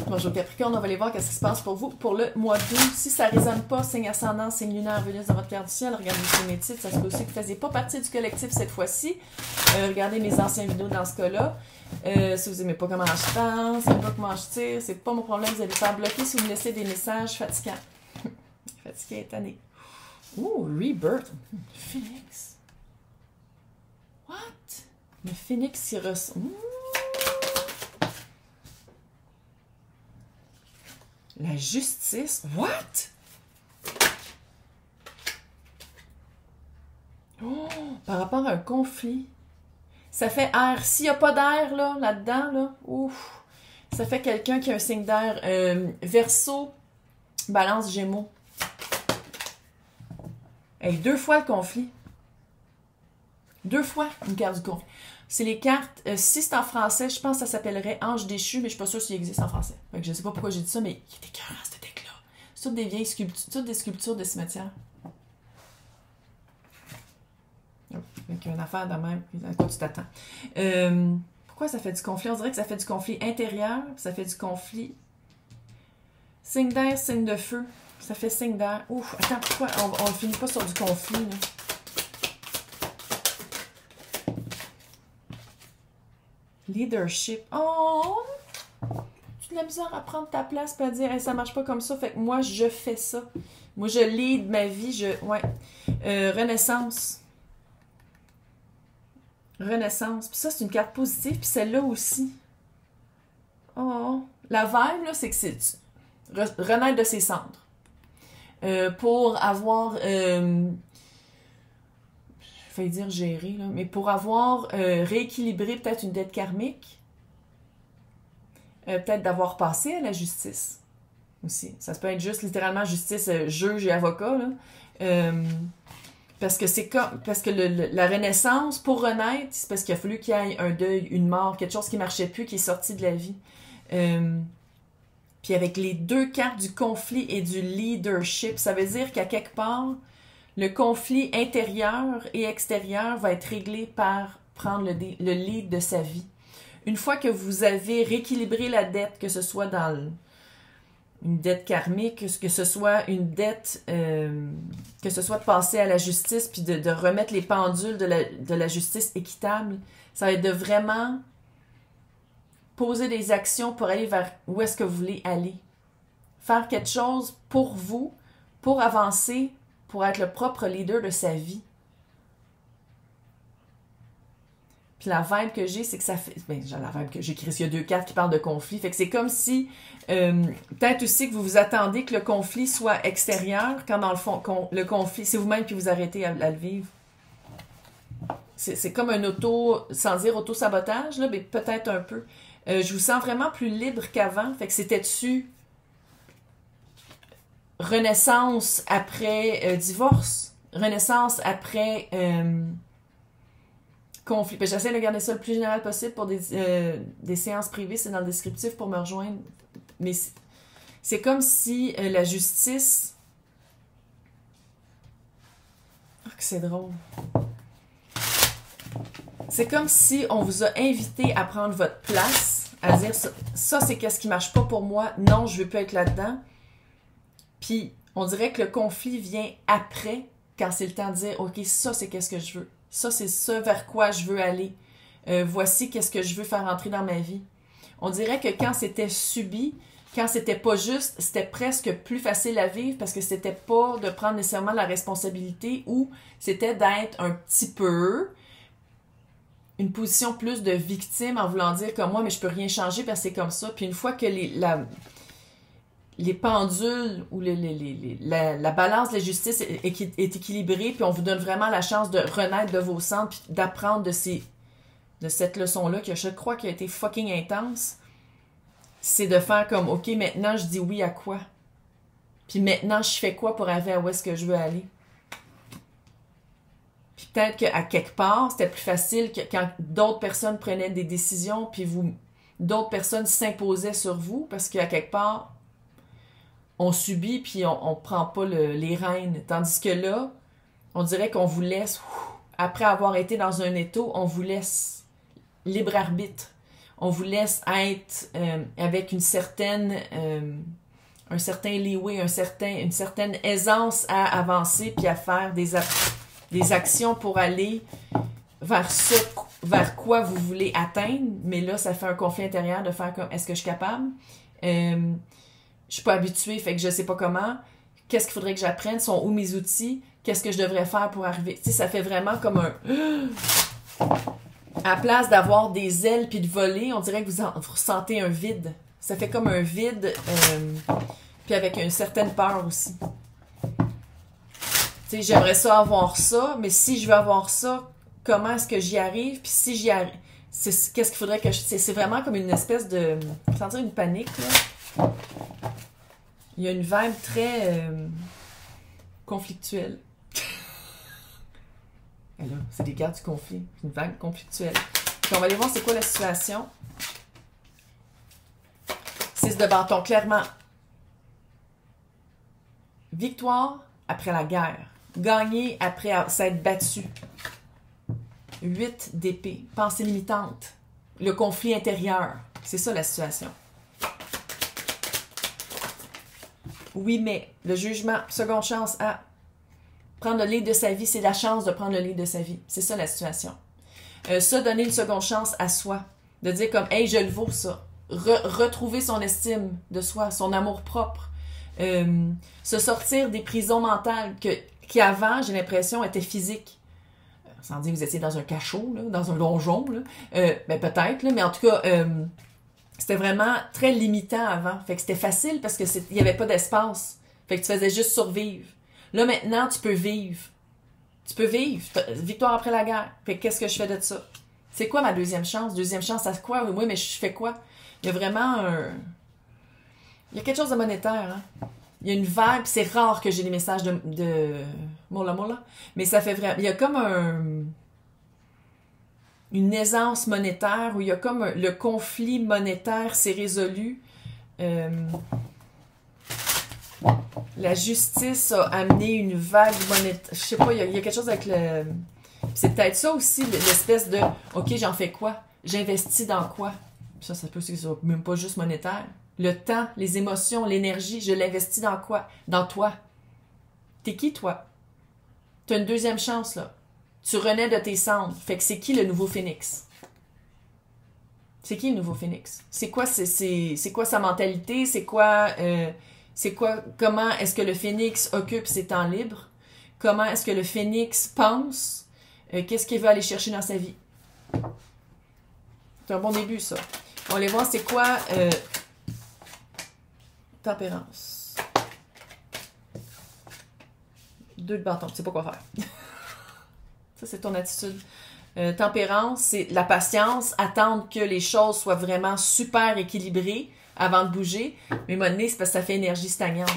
Bonjour Capricorne, on va aller voir qu'est-ce qui se passe pour vous pour le mois d'août. Si ça ne résonne pas, signe ascendant, signe lunaire, Vénus dans votre carte du ciel, regardez sur mes titres, ça se peut aussi que vous ne faisiez pas partie du collectif cette fois-ci. Regardez mes anciennes vidéos dans ce cas-là. Si vous n'aimez pas comment je pense, pas comment je tire, c'est pas mon problème, vous allez faire bloquer si vous me laissez des messages fatigants. Fatigué et tanné. Ouh, Rebirth. Phoenix. What? Le Phoenix qui ressort. La justice? What? Oh, par rapport à un conflit. Ça fait air. S'il n'y a pas d'air là-dedans, là, ouf, ça fait quelqu'un qui a un signe d'air. Verseau, Balance, Gémeaux. Hey, 2 fois le conflit. 2 fois une carte du conflit. C'est les cartes, si c'est en français, je pense que ça s'appellerait Ange déchu, mais je suis pas sûre s'il existe en français. Fait que je sais pas pourquoi j'ai dit ça, mais il est écœurant, ce deck-là. C'est toutes des vieilles sculptures, toutes des sculptures de cimetière. Avec une affaire de même, à quoi tu t'attends. Pourquoi ça fait du conflit? On dirait que ça fait du conflit intérieur, ça fait du conflit. Signe d'air, signe de feu. Ça fait signe d'air. Ouf, attends, pourquoi on ne finit pas sur du conflit, là? Leadership. Oh! Tu as de la misère à prendre ta place et à dire hey, ça marche pas comme ça, fait que moi je fais ça. Moi je lead ma vie, ouais. Renaissance. Renaissance. Puis ça, c'est une carte positive, puis celle-là aussi. Oh! La vibe, là, c'est que c'est renaître de ses cendres. Pour avoir je vais dire gérer, là, mais pour avoir rééquilibré peut-être une dette karmique, peut-être d'avoir passé à la justice aussi. Ça peut être juste littéralement justice, juge et avocat, là. Parce que c'est comme parce que la renaissance, pour renaître, c'est parce qu'il a fallu qu'il y ait un deuil, une mort, quelque chose qui marchait plus, qui est sorti de la vie. Puis avec les 2 cartes du conflit et du leadership, ça veut dire qu'à quelque part, le conflit intérieur et extérieur va être réglé par prendre le lead de sa vie. Une fois que vous avez rééquilibré la dette, que ce soit dans une dette karmique, que ce soit une dette, que ce soit de passer à la justice, puis de remettre les pendules de la justice équitable, ça va être de vraiment poser des actions pour aller vers où est-ce que vous voulez aller. Faire quelque chose pour vous, pour avancer, pour être le propre leader de sa vie. Puis la vibe que j'ai, c'est que ça fait... Ben, j'ai la vibe que j'ai, Chris, il y a 2 cartes qui parlent de conflit. Fait que c'est comme si, peut-être aussi que vous vous attendez que le conflit soit extérieur, quand dans le fond, le conflit, c'est vous-même qui vous arrêtez à le vivre. C'est comme un sans dire auto-sabotage, là, mais peut-être un peu. Je vous sens vraiment plus libre qu'avant. Fait que c'était-tu renaissance après divorce, renaissance après conflit. J'essaie de garder ça le plus général possible pour des séances privées, c'est dans le descriptif pour me rejoindre. Mais c'est comme si la justice... Ah, que c'est drôle. C'est comme si on vous a invité à prendre votre place, à dire ça c'est qu'est-ce qui marche pas pour moi, non, je veux plus être là-dedans. Puis, on dirait que le conflit vient après, quand c'est le temps de dire, OK, ça, c'est qu'est-ce que je veux. Ça, c'est ça vers quoi je veux aller. Voici qu'est-ce que je veux faire entrer dans ma vie. On dirait que quand c'était subi, quand c'était pas juste, c'était presque plus facile à vivre parce que c'était pas de prendre nécessairement la responsabilité ou c'était d'être un petit peu une position plus de victime en voulant dire comme moi, mais je peux rien changer parce que c'est comme ça. Puis une fois que les pendules ou la balance de la justice est équilibrée, puis on vous donne vraiment la chance de renaître de vos centres, puis d'apprendre de cette leçon-là, que je crois qui a été fucking intense, c'est de faire comme, OK, maintenant, je dis oui à quoi? Puis maintenant, je fais quoi pour arriver à où est-ce que je veux aller? Puis peut-être qu'à quelque part, c'était plus facile que quand d'autres personnes prenaient des décisions, puis d'autres personnes s'imposaient sur vous, parce qu'à quelque part, on subit puis on prend pas les rênes. Tandis que là, on dirait qu'on vous laisse, après avoir été dans un étau, on vous laisse libre arbitre. On vous laisse être avec une certaine, un certain leeway, une certaine aisance à avancer puis à faire des actions pour aller vers quoi vous voulez atteindre. Mais là, ça fait un conflit intérieur de faire comme, est-ce que je suis capable? Je suis pas habituée, fait que je sais pas comment. Qu'est-ce qu'il faudrait que j'apprenne? Sont où mes outils? Qu'est-ce que je devrais faire pour arriver? Tu sais, ça fait vraiment comme un... À la place d'avoir des ailes puis de voler, on dirait que vous ressentez un vide. Ça fait comme un vide, puis avec une certaine peur aussi. Tu sais, j'aimerais ça avoir ça, mais si je veux avoir ça, comment est-ce que j'y arrive? Puis si j'y arrive, qu'est-ce qu'il faudrait que je... C'est vraiment comme une espèce de... Sans dire une panique, là. Il y a une vibe très conflictuelle. Et là, c'est des cartes du conflit. Une vague conflictuelle. Puis on va aller voir c'est quoi la situation. 6 de bâton, clairement. Victoire après la guerre. Gagner après s'être battu. 8 d'épée. Pensée limitante. Le conflit intérieur. C'est ça la situation. Oui, mais le jugement, seconde chance à prendre le lead de sa vie, c'est la chance de prendre le lead de sa vie. C'est ça la situation. Ça, donner une seconde chance à soi. De dire comme, hey, je le vaux ça. Retrouver son estime de soi, son amour propre. Se sortir des prisons mentales qui avant, j'ai l'impression, étaient physiques. Sans dire que vous étiez dans un cachot, là, dans un donjon. Là. Ben peut-être, là, mais en tout cas... c'était vraiment très limitant avant. Fait que c'était facile parce que il y avait pas d'espace. Fait que tu faisais juste survivre. Là, maintenant, tu peux vivre. Tu peux vivre. Victoire après la guerre. Fait que qu'est-ce que je fais de ça? C'est quoi ma deuxième chance? Deuxième chance à quoi? Oui, mais je fais quoi? Il y a vraiment il y a quelque chose de monétaire, hein? Il y a une vibe, c'est rare que j'ai des messages de mola mola, mais ça fait vraiment... Il y a comme une aisance monétaire où il y a comme le conflit monétaire s'est résolu. La justice a amené une vague monétaire. Je sais pas, il y a quelque chose avec le... C'est peut-être ça aussi, l'espèce de « OK, j'en fais quoi? J'investis dans quoi? » Ça peut aussi que ce soit même pas juste monétaire. Le temps, les émotions, l'énergie, je l'investis dans quoi? Dans toi. T'es qui, toi? T'as une deuxième chance, là. Tu renais de tes cendres. Fait que c'est qui le nouveau phénix? C'est qui le nouveau phénix? C'est quoi, c'est quoi sa mentalité? C'est quoi, comment est-ce que le phénix occupe ses temps libres? Comment est-ce que le phénix pense? Qu'est-ce qu'il veut aller chercher dans sa vie? C'est un bon début, ça. On va aller voir c'est quoi tempérance. 2 de bâton, tu sais pas quoi faire. Ça, c'est ton attitude. Tempérance, c'est la patience, attendre que les choses soient vraiment super équilibrées avant de bouger. Mais mon nez, c'est parce que ça fait énergie stagnante.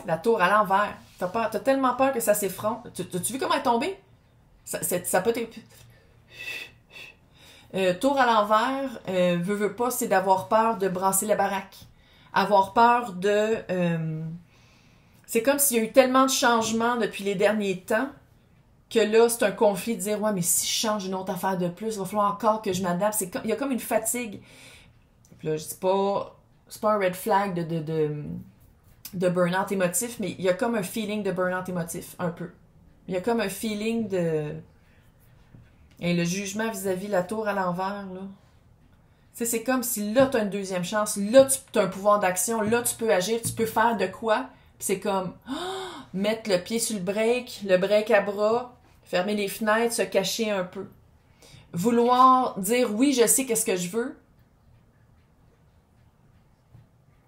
La tour à l'envers. T'as tellement peur que ça s'effronte. T'as-tu vu comment elle est tombée? Ça peut être... tour à l'envers, veut pas, c'est d'avoir peur de brasser la baraque. Avoir peur de... c'est comme s'il y a eu tellement de changements depuis les derniers temps que là, c'est un conflit de dire « Ouais, mais si je change une autre affaire de plus, il va falloir encore que je m'adapte. » Il y a comme une fatigue. Puis là, je dis pas... C'est pas un red flag de burn-out émotif, mais il y a comme un feeling de burn-out émotif, un peu. Il y a comme un feeling de... Et le jugement vis-à-vis la tour à l'envers, là. Tu sais, c'est comme si là, tu as une deuxième chance, là, tu as un pouvoir d'action, là, tu peux agir, tu peux faire de quoi. Puis c'est comme mettre le pied sur le break à bras, fermer les fenêtres, se cacher un peu. Vouloir dire oui, je sais qu'est-ce que je veux,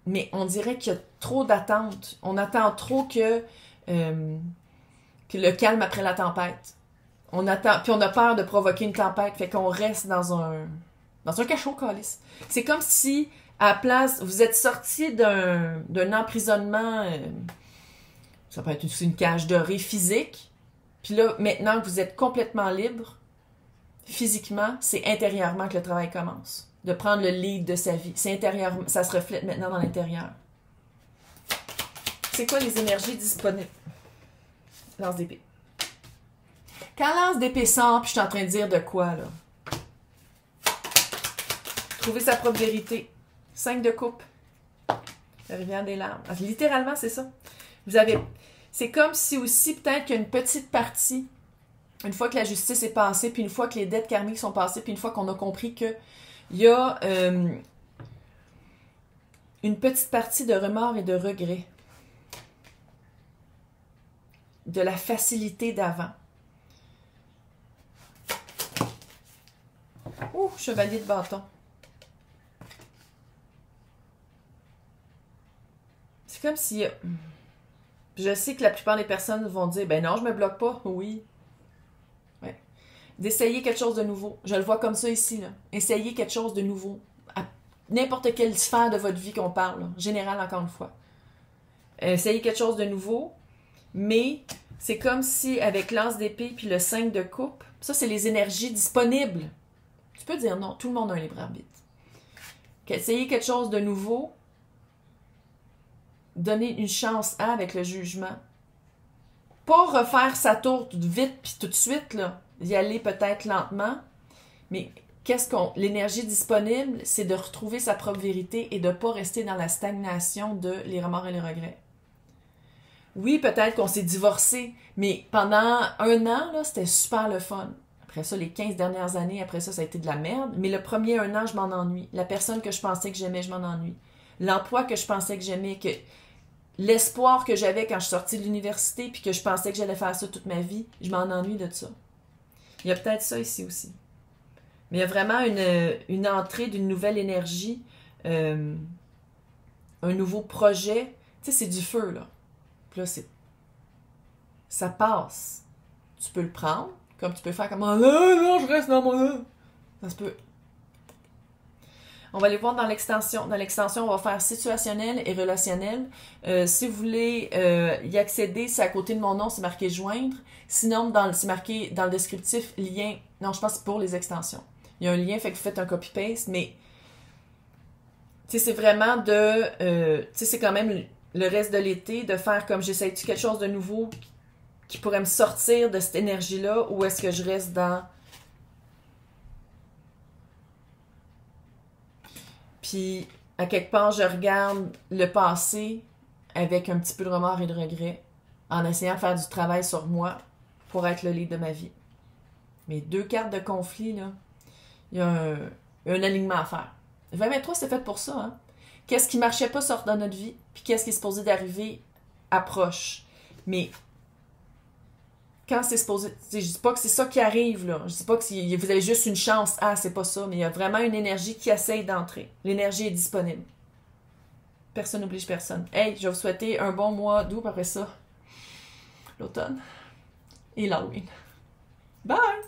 mais on dirait qu'il y a trop d'attentes. On attend trop que le calme après la tempête. On attend, puis on a peur de provoquer une tempête, fait qu'on reste dans un cachot, câlisse. C'est comme si, à la place, vous êtes sorti d'un emprisonnement, ça peut être aussi une cage dorée physique, puis là, maintenant que vous êtes complètement libre, physiquement, c'est intérieurement que le travail commence. De prendre le lead de sa vie. C'est intérieurement, ça se reflète maintenant dans l'intérieur. C'est quoi les énergies disponibles? Lance d'épée. Quand lance d'épée sort, puis je suis en train de dire de quoi, là? Retrouver sa propre vérité. 5 de coupe. La rivière des larmes. Littéralement, c'est ça. C'est comme si aussi, peut-être qu'il y a une petite partie, une fois que la justice est passée, puis une fois que les dettes karmiques sont passées, puis une fois qu'on a compris qu'il y a une petite partie de remords et de regrets. De la facilité d'avant. Ouh, chevalier de bâton. C'est comme si... Je sais que la plupart des personnes vont dire, ben non, je me bloque pas. Oui. Ouais. D'essayer quelque chose de nouveau. Je le vois comme ça ici, là. Essayer quelque chose de nouveau. À n'importe quelle sphère de votre vie qu'on parle, là. Général, encore une fois. Essayer quelque chose de nouveau. Mais c'est comme si, avec l'as d'épée puis le 5 de coupe, ça, c'est les énergies disponibles. Tu peux dire non, tout le monde a un libre arbitre. Essayer quelque chose de nouveau, donner une chance avec le jugement. Pas refaire sa tour tout vite puis tout de suite, là. Y aller peut-être lentement, mais l'énergie disponible, c'est de retrouver sa propre vérité et de ne pas rester dans la stagnation de les remords et les regrets. Oui, peut-être qu'on s'est divorcé, mais pendant 1 an, là, c'était super le fun. Après ça, les 15 dernières années, après ça, ça a été de la merde. Mais le premier 1 an, je m'en ennuie. La personne que je pensais que j'aimais, je m'en ennuie. L'emploi que je pensais que j'aimais, l'espoir que j'avais quand je suis sortie de l'université, puis que je pensais que j'allais faire ça toute ma vie, je m'en ennuie de ça. Il y a peut-être ça ici aussi. Mais il y a vraiment une entrée d'une nouvelle énergie, un nouveau projet. Tu sais, c'est du feu, là. Puis là, ça passe. Tu peux le prendre, comme tu peux faire comme « Ah non, je reste dans mon... » Ça se peut. On va aller voir dans l'extension. Dans l'extension, on va faire situationnel et relationnel. Si vous voulez y accéder, c'est à côté de mon nom, c'est marqué « Joindre ». Sinon, c'est marqué dans le descriptif « Lien ». Non, je pense que c'est pour les extensions. Il y a un lien, fait que vous faites un copy-paste, mais tu sais, c'est vraiment de... tu sais, c'est quand même le reste de l'été, de faire comme j'essaie quelque chose de nouveau qui pourrait me sortir de cette énergie-là, ou est-ce que je reste dans... Puis, à quelque part, je regarde le passé avec un petit peu de remords et de regret, en essayant de faire du travail sur moi pour être le lead de ma vie. Mais 2 cartes de conflit, là, il y a un alignement à faire. Le 2023, c'est fait pour ça, hein? Qu'est-ce qui marchait pas sort dans notre vie, puis qu'est-ce qui est supposé d'arriver approche. Mais quand c'est supposé... Je dis pas que c'est ça qui arrive, là. Je dis pas que vous avez juste une chance. Ah, c'est pas ça. Mais il y a vraiment une énergie qui essaye d'entrer. L'énergie est disponible. Personne n'oblige personne. Hey, je vais vous souhaiter un bon mois d'août après ça. L'automne et l'Halloween. Bye!